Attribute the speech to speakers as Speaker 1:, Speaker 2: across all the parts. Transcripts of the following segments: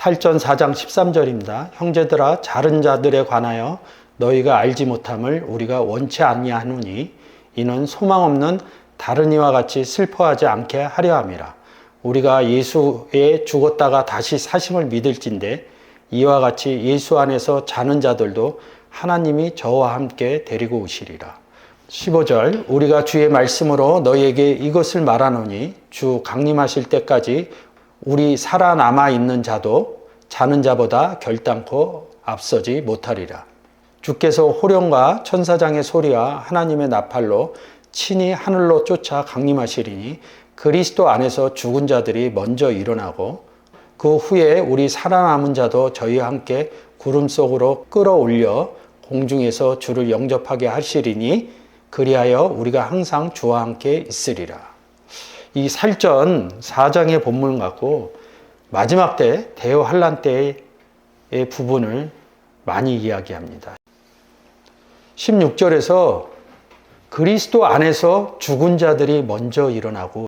Speaker 1: 살전 4장 13절입니다. 형제들아 자른 자들에 관하여 너희가 알지 못함을 우리가 원치 아니하노니 이는 소망 없는 다른 이와 같이 슬퍼하지 않게 하려 함이라. 우리가 예수에 죽었다가 다시 사심을 믿을진데 이와 같이 예수 안에서 자는 자들도 하나님이 저와 함께 데리고 오시리라. 15절 우리가 주의 말씀으로 너희에게 이것을 말하노니 주 강림하실 때까지 우리 살아남아 있는 자도 자는 자보다 결단코 앞서지 못하리라. 주께서 호령과 천사장의 소리와 하나님의 나팔로 친히 하늘로 쫓아 강림하시리니 그리스도 안에서 죽은 자들이 먼저 일어나고 그 후에 우리 살아남은 자도 저희와 함께 구름 속으로 끌어올려 공중에서 주를 영접하게 하시리니 그리하여 우리가 항상 주와 함께 있으리라. 이 살전 4장의 본문을 갖고 마지막 때 대환란 때의 부분을 많이 이야기합니다. 16절에서 그리스도 안에서 죽은 자들이 먼저 일어나고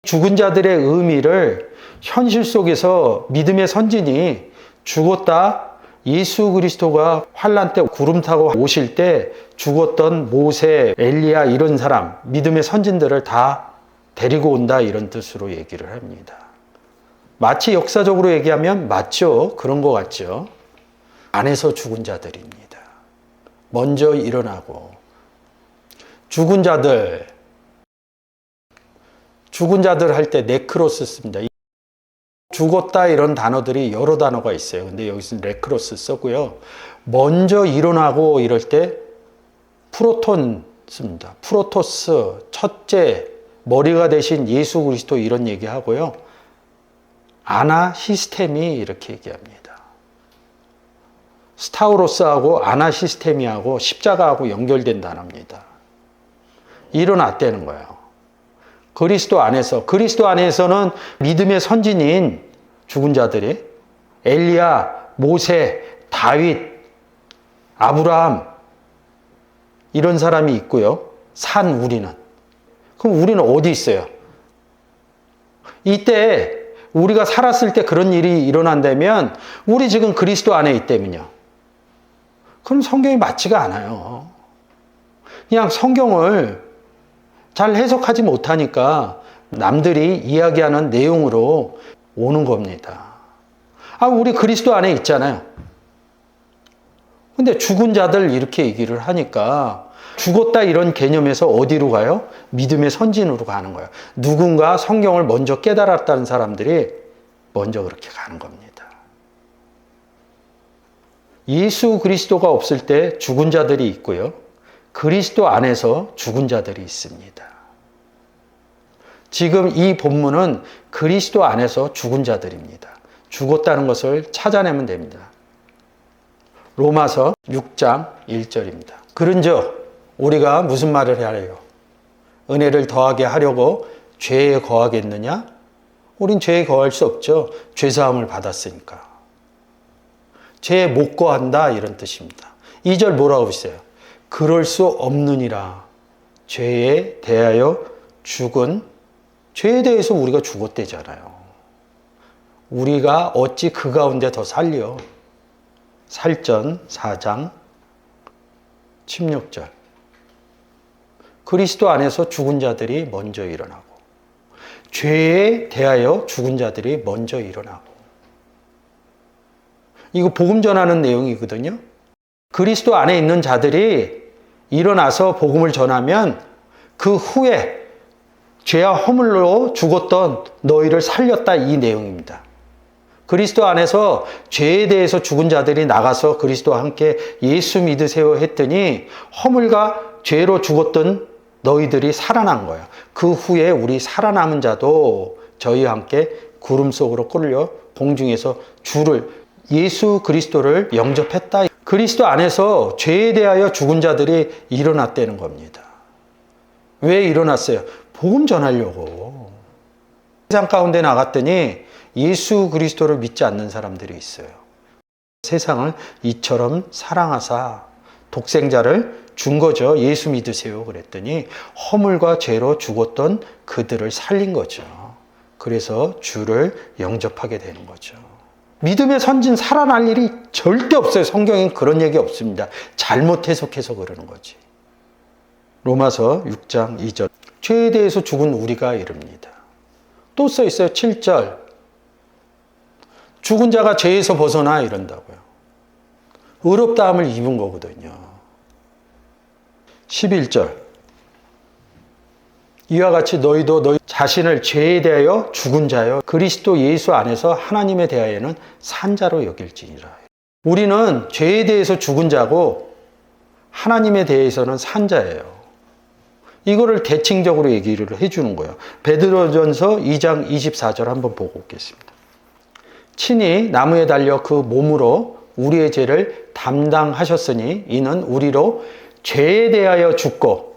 Speaker 1: 죽은 자들의 의미를 현실 속에서 믿음의 선진이 죽었다 예수 그리스도가 환란 때 구름 타고 오실 때 죽었던 모세, 엘리야 이런 사람, 믿음의 선진들을 다 데리고 온다 이런 뜻으로 얘기를 합니다. 마치 역사적으로 얘기하면 맞죠. 그런 것 같죠. 안에서 죽은 자들입니다. 먼저 일어나고 죽은 자들 할 때 네크로스 씁니다. 죽었다 이런 단어들이 여러 단어가 있어요. 근데 여기서 네크로스 쓰고요. 먼저 일어나고 이럴 때 프로톤 씁니다. 프로토스, 첫째, 머리가 되신 예수 그리스도 이런 얘기하고요. 아나 시스템이 이렇게 얘기합니다. 스타우로스하고 아나 시스템이하고 십자가하고 연결된 단어입니다. 일어났다는 거예요. 그리스도 안에서는 믿음의 선진인 죽은 자들이 엘리야, 모세, 다윗, 아브라함 이런 사람이 있고요. 산 우리는. 그럼 우리는 어디 있어요? 이때 우리가 살았을 때 그런 일이 일어난다면 우리 지금 그리스도 안에 있다면요. 그럼 성경이 맞지가 않아요. 그냥 성경을 잘 해석하지 못하니까 남들이 이야기하는 내용으로 오는 겁니다. 우리 그리스도 안에 있잖아요. 근데 죽은 자들 이렇게 얘기를 하니까 죽었다 이런 개념에서 어디로 가요? 믿음의 선진으로 가는 거예요. 누군가 성경을 먼저 깨달았다는 사람들이 먼저 그렇게 가는 겁니다. 예수 그리스도가 없을 때 죽은 자들이 있고요. 그리스도 안에서 죽은 자들이 있습니다. 지금 이 본문은 그리스도 안에서 죽은 자들입니다. 죽었다는 것을 찾아내면 됩니다. 로마서 6장 1절입니다. 그런즉 우리가 무슨 말을 하래요? 은혜를 더하게 하려고 죄에 거하겠느냐? 우린 죄에 거할 수 없죠. 죄사함을 받았으니까. 죄에 못 거한다 이런 뜻입니다. 2절 뭐라고 했어요? 그럴 수 없느니라. 죄에 대하여 죽은 죄에 대해서 우리가 죽었대잖아요. 우리가 어찌 그 가운데 더 살려? 살전 4장 16절. 그리스도 안에서 죽은 자들이 먼저 일어나고 죄에 대하여 죽은 자들이 먼저 일어나고 이거 복음 전하는 내용이거든요. 그리스도 안에 있는 자들이 일어나서 복음을 전하면 그 후에 죄와 허물로 죽었던 너희를 살렸다 이 내용입니다. 그리스도 안에서 죄에 대해서 죽은 자들이 나가서 그리스도와 함께 예수 믿으세요 했더니 허물과 죄로 죽었던 너희들이 살아난 거예요. 그 후에 우리 살아남은 자도 저희와 함께 구름 속으로 끌려 공중에서 주를 예수 그리스도를 영접했다. 그리스도 안에서 죄에 대하여 죽은 자들이 일어났다는 겁니다. 왜 일어났어요? 복음 전하려고. 세상 가운데 나갔더니 예수 그리스도를 믿지 않는 사람들이 있어요. 세상을 이처럼 사랑하사 독생자를 준 거죠. 예수 믿으세요 그랬더니 허물과 죄로 죽었던 그들을 살린 거죠. 그래서 주를 영접하게 되는 거죠. 믿음의 선진 살아날 일이 절대 없어요. 성경엔 그런 얘기 없습니다. 잘못 해석해서 그러는 거지. 로마서 6장 2절. 죄에 대해서 죽은 우리가 이릅니다. 또 써 있어요. 7절. 죽은 자가 죄에서 벗어나 이런다고요. 의롭다함을 입은 거거든요. 11절. 이와 같이 너희도 너희 자신을 죄에 대하여 죽은 자여 그리스도 예수 안에서 하나님에 대하여는 산 자로 여길지니라. 우리는 죄에 대해서 죽은 자고 하나님에 대해서는 산 자예요. 이거를 대칭적으로 얘기를 해주는 거예요. 베드로전서 2장 24절 한번 보고 오겠습니다. 친히 나무에 달려 그 몸으로 우리의 죄를 담당하셨으니 이는 우리로 죄에 대하여 죽고,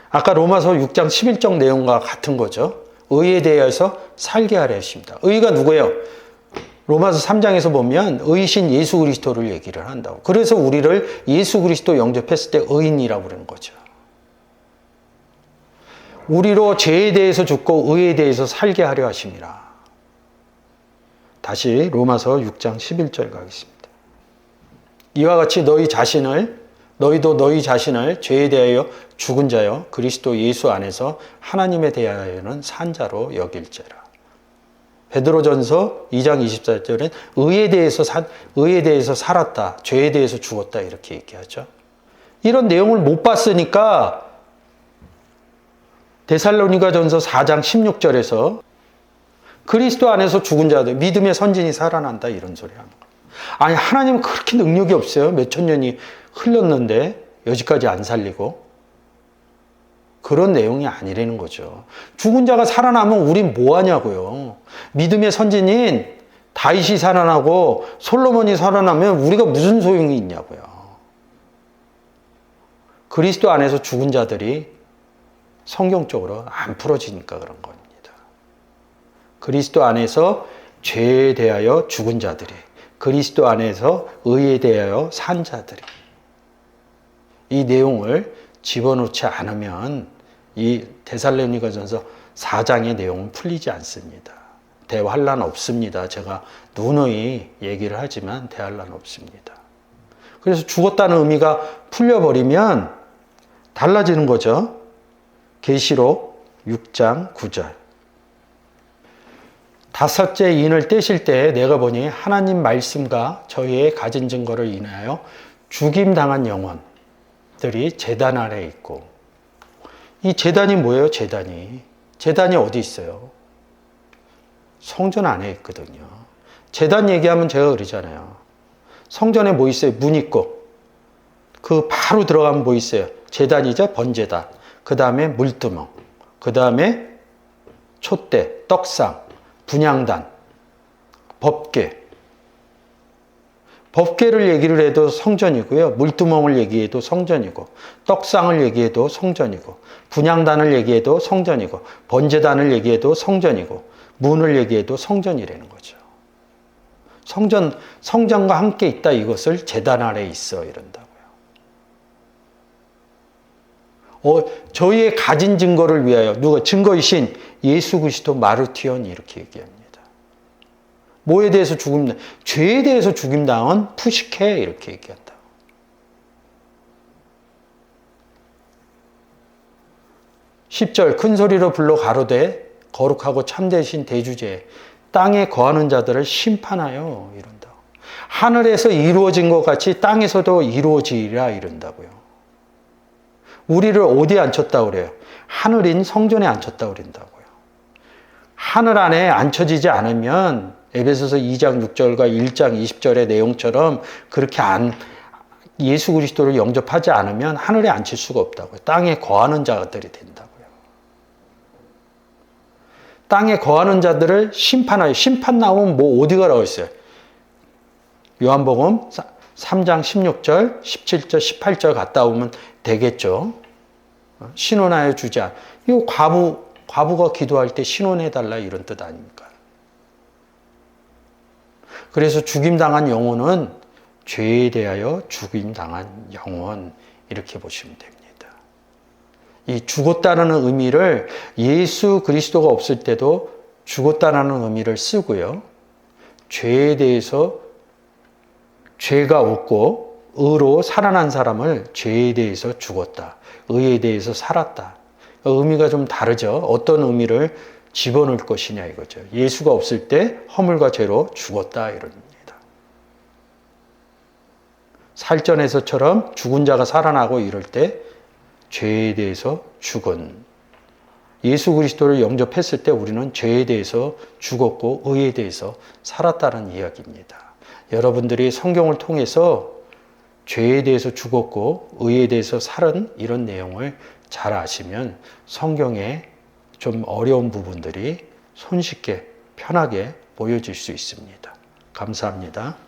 Speaker 1: 아까 로마서 6장 11절 내용과 같은 거죠. 의에 대해서 살게 하려 하십니다. 의가 누구예요? 로마서 3장에서 보면 의신 예수 그리스도를 얘기를 한다고. 그래서 우리를 예수 그리스도 영접했을 때 의인이라고 그러는 거죠. 우리로 죄에 대해서 죽고 의에 대해서 살게 하려 하심이라. 다시 로마서 6장 11절 가겠습니다. 이와 같이 너희도 너희 자신을 죄에 대하여 죽은 자여 그리스도 예수 안에서 하나님에 대하여는 산 자로 여길지라. 베드로전서 2장 24절엔 의에 대해서 살았다, 죄에 대해서 죽었다 이렇게 얘기하죠. 이런 내용을 못 봤으니까 데살로니가전서 4장 16절에서 그리스도 안에서 죽은 자들, 믿음의 선진이 살아난다 이런 소리 하는 거예요. 아니 하나님은 그렇게 능력이 없어요. 몇천 년이 흘렀는데 여지까지 안 살리고. 그런 내용이 아니라는 거죠. 죽은 자가 살아나면 우린 뭐 하냐고요. 믿음의 선진인 다윗이 살아나고 솔로몬이 살아나면 우리가 무슨 소용이 있냐고요. 그리스도 안에서 죽은 자들이 성경적으로 안 풀어지니까 그런 겁니다. 그리스도 안에서 죄에 대하여 죽은 자들이, 그리스도 안에서 의에 대하여 산 자들이, 이 내용을 집어넣지 않으면 이 데살로니가전서 4장의 내용은 풀리지 않습니다. 대환란 없습니다. 제가 누누이 얘기를 하지만 대환란 없습니다. 그래서 죽었다는 의미가 풀려버리면 달라지는 거죠. 계시록 6장 9절. 다섯째 인을 떼실 때 내가 보니 하나님 말씀과 저희의 가진 증거를 인하여 죽임당한 영혼들이 제단 아래에 있고, 이 제단이 뭐예요? 제단이 어디 있어요? 성전 안에 있거든요. 제단 얘기하면 제가 그러잖아요. 성전에 뭐 있어요? 문 있고 그 바로 들어가면 뭐 있어요? 제단이죠. 번제단. 그 다음에 물두멍, 그 다음에 촛대, 떡상, 분향단, 법궤. 법궤를 얘기를 해도 성전이고요. 물두멍을 얘기해도 성전이고, 떡상을 얘기해도 성전이고, 분향단을 얘기해도 성전이고, 번제단을 얘기해도 성전이고, 문을 얘기해도 성전이라는 거죠. 성전과 함께 있다, 이것을 제단 아래에 있어 이런다고요. 저희의 가진 증거를 위하여, 누가 증거이신 예수 그리스도 마르티온 이렇게 얘기합니다. 뭐에 대해서 죄에 대해서 죽임당한 푸시케 이렇게 얘기한다. 10절 큰 소리로 불러 가로되 거룩하고 참되신 대주제 땅에 거하는 자들을 심판하여 이른다. 하늘에서 이루어진 것 같이 땅에서도 이루어지리라 이른다고요. 우리를 어디에 앉혔다고 그래요? 하늘인 성전에 앉혔다고 그런다고요. 하늘 안에 앉혀지지 않으면 에베소서 2장 6절과 1장 20절의 내용처럼 그렇게 예수 그리스도를 영접하지 않으면 하늘에 앉힐 수가 없다고요. 땅에 거하는 자들이 된다고요. 땅에 거하는 자들을 심판하여, 심판 나오면 뭐 어디 가라고 했어요? 요한복음 3장 16절, 17절, 18절 갔다 오면 되겠죠. 신원하여 주자. 이거 과부가 기도할 때 신원해달라 이런 뜻 아닙니까? 그래서 죽임당한 영혼은 죄에 대하여 죽임당한 영혼 이렇게 보시면 됩니다. 이 죽었다는 의미를 예수 그리스도가 없을 때도 죽었다는 의미를 쓰고요. 죄에 대해서 죄가 없고 의로 살아난 사람을 죄에 대해서 죽었다. 의에 대해서 살았다. 의미가 좀 다르죠. 어떤 의미를 집어넣을 것이냐 이거죠. 예수가 없을 때 허물과 죄로 죽었다 이런 겁니다. 살전에서처럼 죽은 자가 살아나고 이럴 때 죄에 대해서 죽은 예수 그리스도를 영접했을 때 우리는 죄에 대해서 죽었고 의에 대해서 살았다는 이야기입니다. 여러분들이 성경을 통해서 죄에 대해서 죽었고 의에 대해서 살은 이런 내용을 잘 아시면 성경에 좀 어려운 부분들이 손쉽게 편하게 보여질 수 있습니다. 감사합니다.